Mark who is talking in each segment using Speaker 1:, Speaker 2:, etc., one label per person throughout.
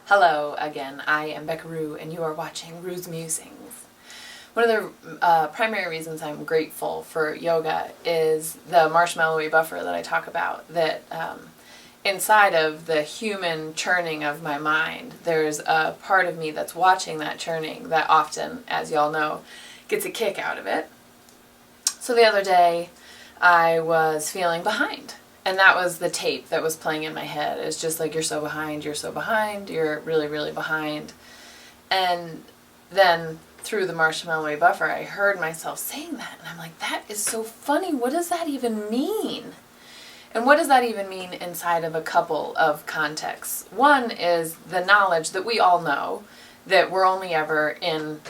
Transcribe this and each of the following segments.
Speaker 1: Hello again, I am Becca and you are watching Rue's Musings. One of the primary reasons I'm grateful for yoga is the marshmallowy buffer that I talk about, that inside of the human churning of my mind, there's a part of me that's watching that churning that often, as y'all know, gets a kick out of it. So the other day, I was feeling behind. And that was the tape that was playing in my head. It's just like, you're so behind, you're really, really behind. And then through the marshmallowy buffer, I heard myself saying that. And I'm like, that is so funny. What does that even mean? And what does that even mean inside of a couple of contexts? One is the knowledge that we all know that we're only ever in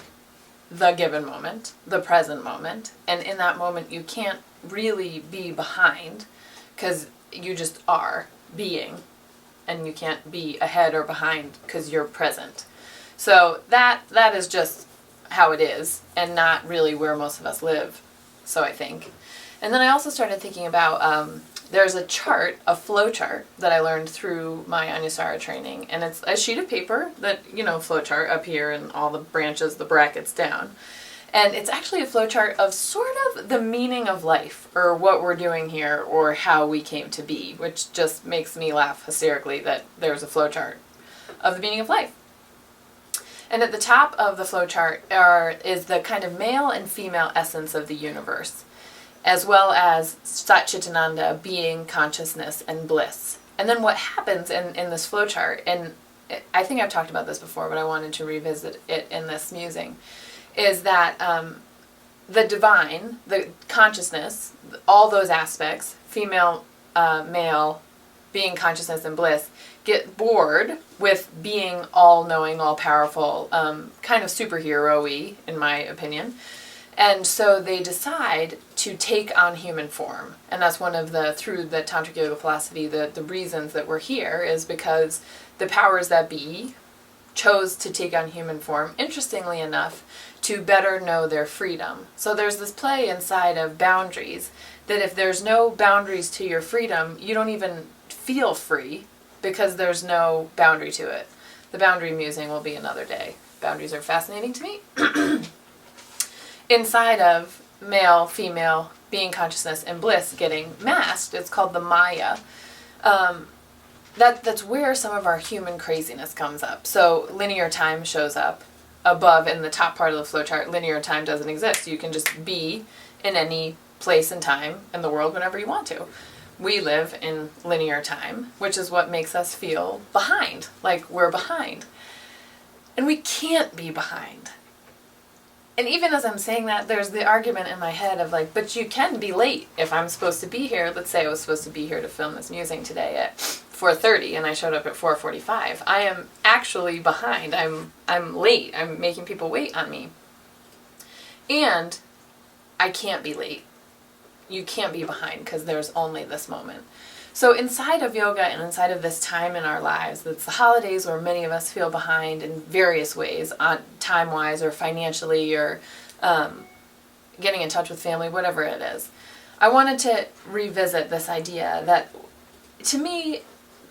Speaker 1: the given moment, the present moment. And in that moment, you can't really be behind, because you just are being, and you can't be ahead or behind because you're present. So that is just how it is, and not really where most of us live, so I think. And then I also started thinking about, there's a chart, a flow chart, that I learned through my Anusara training, and it's a sheet of paper that, flow chart up here and all the branches, the brackets down. And it's actually a flowchart of sort of the meaning of life, or what we're doing here, or how we came to be, which just makes me laugh hysterically that there's a flowchart of the meaning of life. And at the top of the flowchart is the kind of male and female essence of the universe, as well as Satchitananda, being, consciousness, and bliss. And then what happens in this flowchart, and I think I've talked about this before, but I wanted to revisit it in this musing, is that the divine, the consciousness, all those aspects, female, male, being, consciousness, and bliss, get bored with being all-knowing, all-powerful, kind of superhero-y, in my opinion. And so they decide to take on human form. And that's one of through the Tantric Yoga philosophy, the reasons that we're here is because the powers that be chose to take on human form, interestingly enough, to better know their freedom. So there's this play inside of boundaries, that if there's no boundaries to your freedom, you don't even feel free, because there's no boundary to it. The boundary musing will be another day. Boundaries are fascinating to me. Inside of male, female, being, consciousness, and bliss getting masked, it's called the Maya. That's where some of our human craziness comes up. So linear time shows up above in the top part of the flowchart. Linear time doesn't exist. You can just be in any place and time in the world whenever you want to. We live in linear time, which is what makes us feel behind, like we're behind. And we can't be behind. And even as I'm saying that, there's the argument in my head of like, but you can be late. If I'm supposed to be here, let's say I was supposed to be here to film this musing today at 4:30 and I showed up at 4:45. I am actually behind. I'm late. I'm making people wait on me. And I can't be late. You can't be behind because there's only this moment. So inside of yoga and inside of this time in our lives, it's the holidays where many of us feel behind in various ways, on time-wise or financially or getting in touch with family, whatever it is. I wanted to revisit this idea that, to me,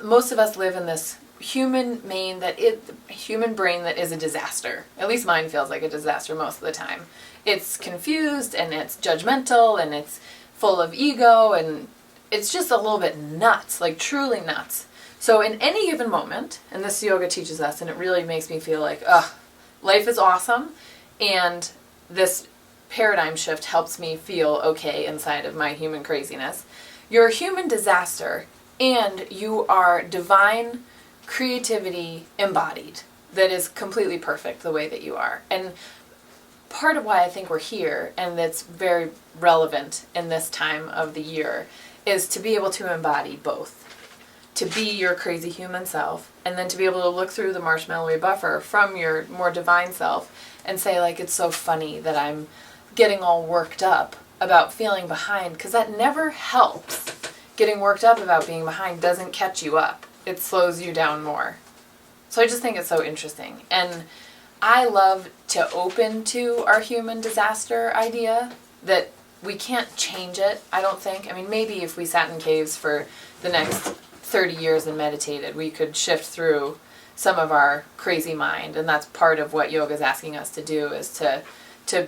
Speaker 1: most of us live in this human brain that is a disaster. At least mine feels like a disaster most of the time. It's confused and it's judgmental and it's full of ego, and it's just a little bit nuts, like truly nuts. So in any given moment, and this yoga teaches us, and it really makes me feel like, life is awesome, and this paradigm shift helps me feel okay inside of my human craziness. You're a human disaster, and you are divine creativity embodied that is completely perfect the way that you are. And part of why I think we're here, and that's very relevant in this time of the year, is to be able to embody both. To be your crazy human self, and then to be able to look through the marshmallowy buffer from your more divine self and say, like, it's so funny that I'm getting all worked up about feeling behind, because that never helps. Getting worked up about being behind doesn't catch you up. It slows you down more. So I just think it's so interesting. And I love to open to our human disaster idea, that we can't change it, I don't think. I mean, maybe if we sat in caves for the next 30 years and meditated, we could shift through some of our crazy mind. And that's part of what yoga is asking us to do, is to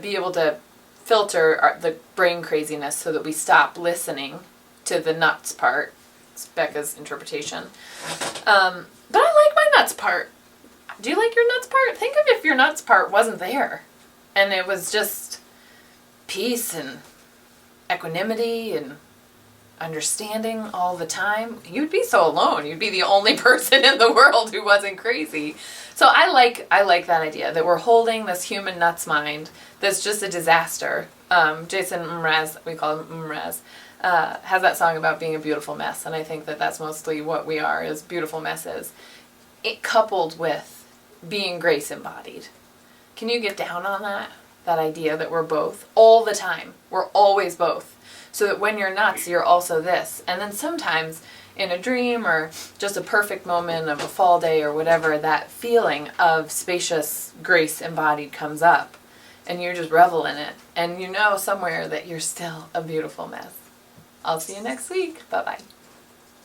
Speaker 1: be able to filter the brain craziness so that we stop listening to the nuts part. It's Becca's interpretation. But I like my nuts part. Do you like your nuts part? Think of if your nuts part wasn't there and it was just peace and equanimity and understanding all the time. You'd be so alone. You'd be the only person in the world who wasn't crazy. So I like that idea that we're holding this human nuts mind that's just a disaster. Jason Mraz, we call him Mraz, has that song about being a beautiful mess, and I think that that's mostly what we are, is beautiful messes. It coupled with being grace embodied. Can you get down on that? That idea that we're both all the time. We're always both. So that when you're nuts, you're also this. And then sometimes in a dream or just a perfect moment of a fall day or whatever, that feeling of spacious grace embodied comes up. And you just revel in it. And you know somewhere that you're still a beautiful mess. I'll see you next week. Bye-bye.